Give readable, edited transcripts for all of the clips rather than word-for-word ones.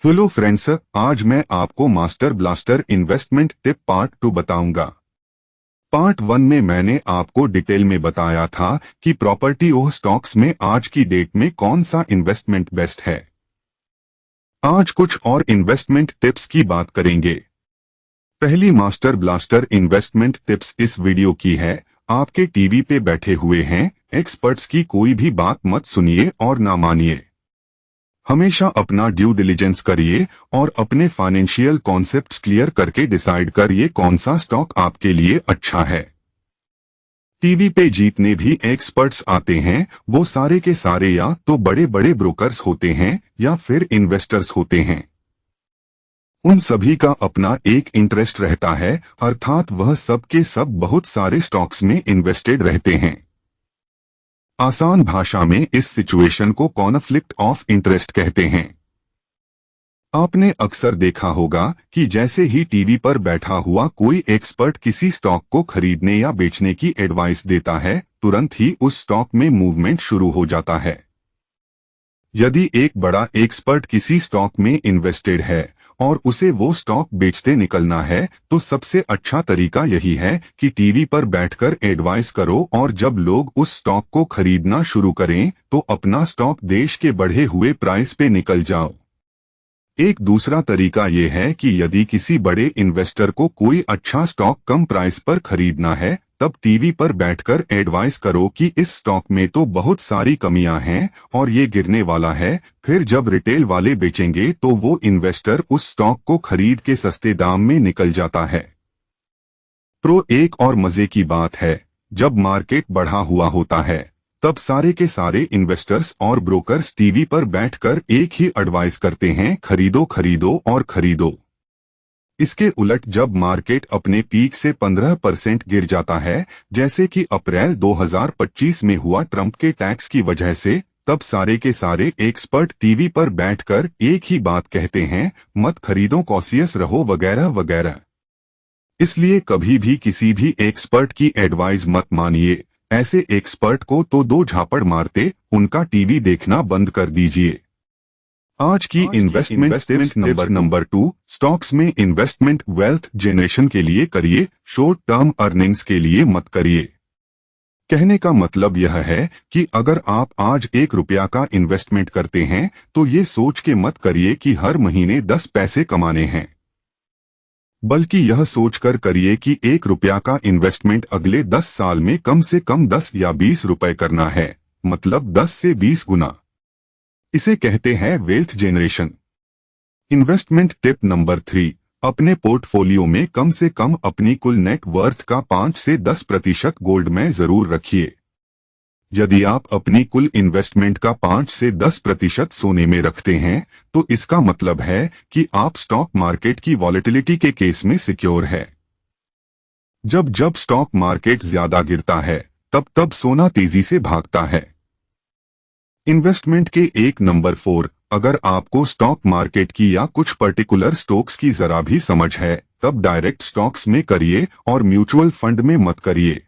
Hello friends, आज मैं आपको master blaster investment tip part 2 बताऊंगा। पार्ट 1 में मैंने आपको डिटेल में बताया था कि प्रॉपर्टी और स्टॉक्स में आज की डेट में कौन सा इन्वेस्टमेंट बेस्ट है। आज कुछ और इन्वेस्टमेंट टिप्स की बात करेंगे। पहली मास्टर ब्लास्टर इन्वेस्टमेंट टिप्स इस वीडियो की है। आपके टीवी पे बैठे हुए हैं एक्सपर्ट्स की कोई भी बात मत सुनिए और ना मानिए। हमेशा अपना ड्यू डिलिजेंस करिए और अपने फाइनेंशियल कॉन्सेप्ट्स क्लियर करके डिसाइड करिए कौन सा स्टॉक आपके लिए अच्छा है। टीवी पे जीतने भी एक्सपर्ट्स आते हैं, वो सारे के सारे या तो बड़े बड़े ब्रोकर्स होते हैं या फिर इन्वेस्टर्स होते हैं। उन सभी का अपना एक इंटरेस्ट रहता है, अर्थात वह सब के सब बहुत सारे स्टॉक्स में इन्वेस्टेड रहते हैं। आसान भाषा में इस सिचुएशन को कॉन्फ्लिक्ट ऑफ इंटरेस्ट कहते हैं। आपने अक्सर देखा होगा कि जैसे ही टीवी पर बैठा हुआ कोई एक्सपर्ट किसी स्टॉक को खरीदने या बेचने की एडवाइस देता है, तुरंत ही उस स्टॉक में मूवमेंट शुरू हो जाता है। यदि एक बड़ा एक्सपर्ट किसी स्टॉक में इन्वेस्टेड है और उसे वो स्टॉक बेचते निकलना है, तो सबसे अच्छा तरीका यही है कि टीवी पर बैठकर एडवाइस करो और जब लोग उस स्टॉक को खरीदना शुरू करें तो अपना स्टॉक देश के बढ़े हुए प्राइस पे निकल जाओ। एक दूसरा तरीका ये है कि यदि किसी बड़े इन्वेस्टर को कोई अच्छा स्टॉक कम प्राइस पर खरीदना है, तब टीवी पर बैठकर एडवाइस करो कि इस स्टॉक में तो बहुत सारी कमियां हैं और ये गिरने वाला है। फिर जब रिटेल वाले बेचेंगे तो वो इन्वेस्टर उस स्टॉक को खरीद के सस्ते दाम में निकल जाता है। एक और मजे की बात है, जब मार्केट बढ़ा हुआ होता है तब सारे के सारे इन्वेस्टर्स और ब्रोकर्स टीवी पर बैठकर एक ही एडवाइस करते हैं, खरीदो खरीदो और खरीदो। इसके उलट जब मार्केट अपने पीक से 15% गिर जाता है, जैसे कि अप्रैल 2025 में हुआ ट्रंप के टैक्स की वजह से, तब सारे के सारे एक्सपर्ट टीवी पर बैठकर एक ही बात कहते हैं, मत खरीदो, कॉशियस रहो, वगैरह वगैरह। इसलिए कभी भी किसी भी एक्सपर्ट की एडवाइस मत मानिए। ऐसे एक्सपर्ट को तो दो झापड़ मारते उनका टीवी देखना बंद कर दीजिए। आज की इन्वेस्टमेंट टिप्स नंबर 2, स्टॉक्स में इन्वेस्टमेंट वेल्थ जनरेशन के लिए करिए, शॉर्ट टर्म अर्निंग्स के लिए मत करिए। कहने का मतलब यह है कि अगर आप आज 1 रुपया का इन्वेस्टमेंट करते हैं तो ये सोच के मत करिए कि हर महीने 10 पैसे कमाने हैं, बल्कि यह सोचकर करिए कि 1 रुपया का इन्वेस्टमेंट अगले 10 साल में कम से कम 10 या 20 रुपए करना है, मतलब 10 से 20 गुना। इसे कहते हैं wealth generation. Investment tip number 3, अपने पोर्टफोलियो में कम से कम अपनी कुल नेट वर्थ का 5 से 10% गोल्ड में जरूर रखिए। यदि आप अपनी कुल इन्वेस्टमेंट का 5 से 10% सोने में रखते हैं तो इसका मतलब है कि आप स्टॉक मार्केट की वॉलेटिलिटी के केस में सिक्योर है। जब जब स्टॉक मार्केट ज्यादा गिरता है तब सोना तेजी से भागता है। इन्वेस्टमेंट के एक नंबर 4, अगर आपको स्टॉक मार्केट की या कुछ पर्टिकुलर स्टॉक्स की जरा भी समझ है तब डायरेक्ट स्टॉक्स में करिए और म्यूचुअल फंड में मत करिए।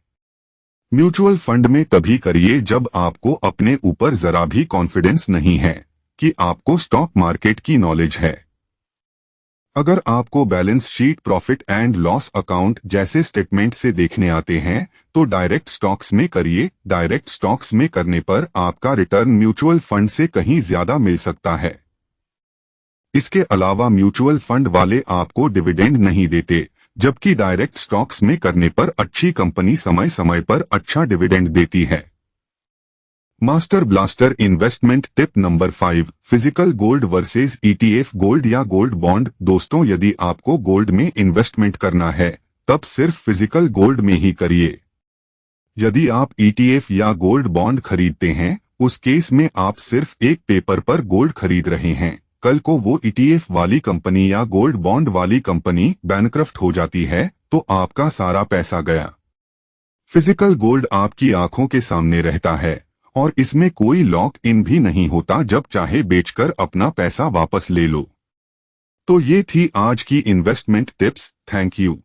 म्यूचुअल फंड में तभी करिए जब आपको अपने ऊपर जरा भी कॉन्फिडेंस नहीं है कि आपको स्टॉक मार्केट की नॉलेज है। अगर आपको balance sheet, profit and loss account जैसे स्टेटमेंट से देखने आते हैं तो डायरेक्ट स्टॉक्स में करिए। डायरेक्ट स्टॉक्स में करने पर आपका रिटर्न म्यूचुअल फंड से कहीं ज्यादा मिल सकता है। इसके अलावा म्यूचुअल फंड वाले आपको डिविडेंड नहीं देते, जबकि डायरेक्ट स्टॉक्स में करने पर अच्छी कंपनी समय समय पर अच्छा डिविडेंड देती है। Master blaster investment tip number 5, physical gold versus ETF, gold या गोल्ड बॉन्ड। दोस्तों, यदि आपको गोल्ड में इन्वेस्टमेंट करना है तब सिर्फ फिजिकल गोल्ड में ही करिए। यदि आप ETF या गोल्ड बॉन्ड खरीदते हैं, उस केस में आप सिर्फ एक पेपर पर गोल्ड खरीद रहे हैं। कल को वो ETF वाली कंपनी या गोल्ड बॉन्ड वाली कंपनी बैंकक्रफ्ट हो जाती है तो आपका सारा पैसा गया। फिजिकल गोल्ड आपकी आंखों के सामने रहता है और इसमें कोई लॉक इन भी नहीं होता, जब चाहे बेचकर अपना पैसा वापस ले लो। तो ये थी आज की इन्वेस्टमेंट टिप्स। Thank you.